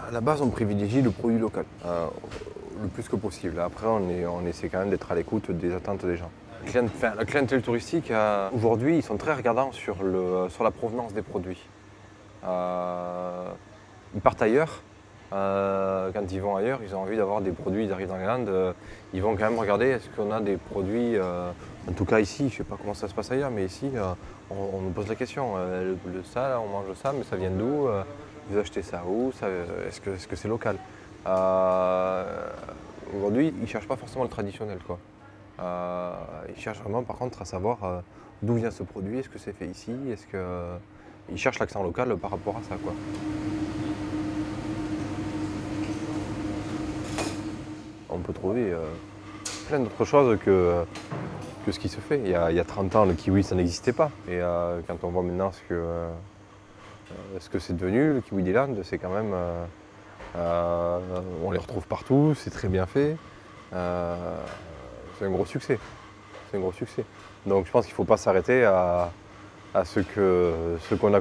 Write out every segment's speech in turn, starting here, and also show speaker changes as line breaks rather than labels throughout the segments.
À la base, on privilégie le produit local, le plus que possible. Après, on essaie quand même d'être à l'écoute des attentes des gens. La clientèle touristique, aujourd'hui, ils sont très regardants sur la provenance des produits. Ils partent ailleurs. Quand ils vont ailleurs, ils ont envie d'avoir des produits, ils arrivent dans les Landes, ils vont quand même regarder est-ce qu'on a des produits, en tout cas ici, je ne sais pas comment ça se passe ailleurs, mais ici, on nous pose la question, ça, là, on mange ça, mais ça vient d'où vous achetez ça où est-ce que c'est local Aujourd'hui, ils ne cherchent pas forcément le traditionnel, quoi. Ils cherchent vraiment, par contre, à savoir d'où vient ce produit, est-ce que c'est fait ici, ils cherchent l'accent local par rapport à ça, quoi. On peut trouver plein d'autres choses que ce qui se fait. Il y a 30 ans, le kiwi, ça n'existait pas. Et quand on voit maintenant ce que c'est devenu, le kiwi des Landes, c'est quand même... on les retrouve partout, c'est très bien fait. C'est un gros succès. C'est un gros succès. Donc je pense qu'il ne faut pas s'arrêter à ce qu'on a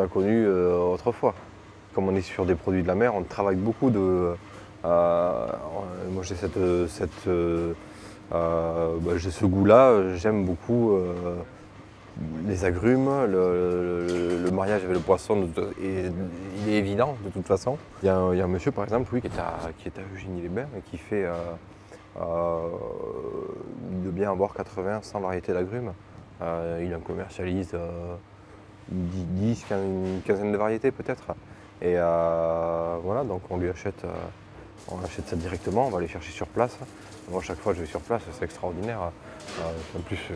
connu, autrefois. Comme on est sur des produits de la mer, on travaille beaucoup de... moi j'ai j'ai ce goût-là, j'aime beaucoup les agrumes, le mariage avec le poisson, il est évident de toute façon. Il y a un monsieur par exemple qui est à Eugénie-les-Bains et qui fait de bien avoir 80-100 variétés d'agrumes. Il en commercialise 10, une quinzaine de variétés peut-être. Et voilà, donc on achète ça directement, on va les chercher sur place. Moi, chaque fois que je vais sur place, c'est extraordinaire. En plus,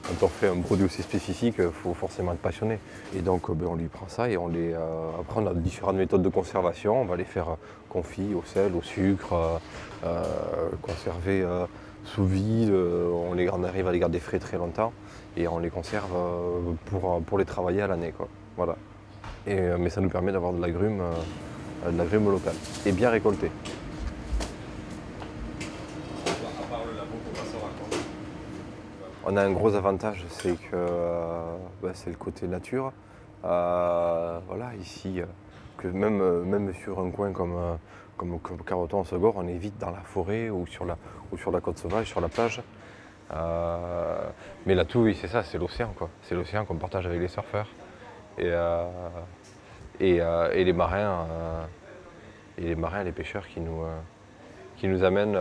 quand on fait un produit aussi spécifique, il faut forcément être passionné. Et donc, on lui prend ça et après, on a différentes méthodes de conservation. On va les faire confits au sel, au sucre, conserver sous vide. On arrive à les garder frais très longtemps et on les conserve pour les travailler à l'année, quoi. Voilà. Mais ça nous permet d'avoir de l'agrume local et bien récolté. On a un gros avantage, c'est que c'est le côté nature. Voilà, ici, que même sur un coin comme Carreton-Segor, on est vite dans la forêt ou sur la côte sauvage, sur la plage. Mais l'atout, oui, c'est ça, c'est l'océan, quoi. C'est l'océan qu'on partage avec les surfeurs. Et les marins, les pêcheurs qui nous amènent.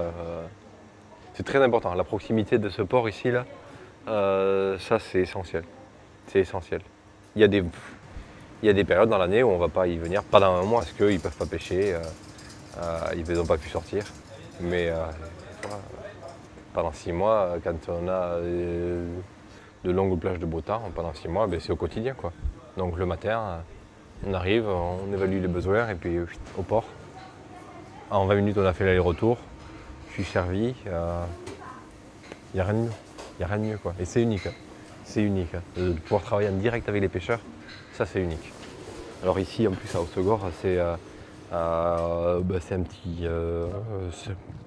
C'est très important. La proximité de ce port ici, là, ça c'est essentiel. C'est essentiel. Il y a des périodes dans l'année où on ne va pas y venir, pas dans un mois, parce qu'ils ne peuvent pas pêcher, ils n'ont pas pu sortir. Mais pendant 6 mois, quand on a de longues plages de beau temps, pendant 6 mois, c'est au quotidien, quoi. Donc le matin, on arrive, on évalue les besoins et puis au port. En 20 minutes, on a fait l'aller-retour. Je suis servi. Il n'y a rien de mieux. Il n'y a rien de mieux, quoi. Et c'est unique. C'est unique. De pouvoir travailler en direct avec les pêcheurs, ça c'est unique. Alors ici, en plus, à Hossegor, c'est un petit...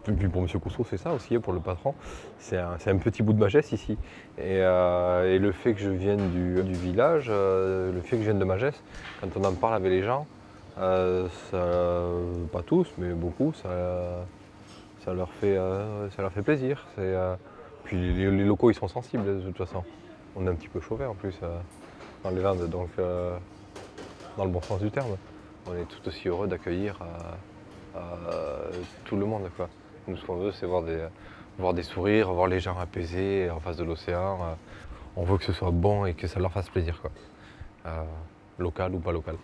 puis pour M. Cousseau, c'est ça aussi, pour le patron. C'est un petit bout de Magès ici. Et le fait que je vienne du village, le fait que je vienne de Magès, quand on en parle avec les gens, pas tous, mais beaucoup, ça leur fait plaisir. Puis les locaux, ils sont sensibles de toute façon. On est un petit peu chauffés en plus dans les Landes, donc dans le bon sens du terme. On est tout aussi heureux d'accueillir tout le monde, quoi. Nous, ce qu'on veut, c'est voir des sourires, voir les gens apaisés en face de l'océan. On veut que ce soit bon et que ça leur fasse plaisir, quoi. Local ou pas local.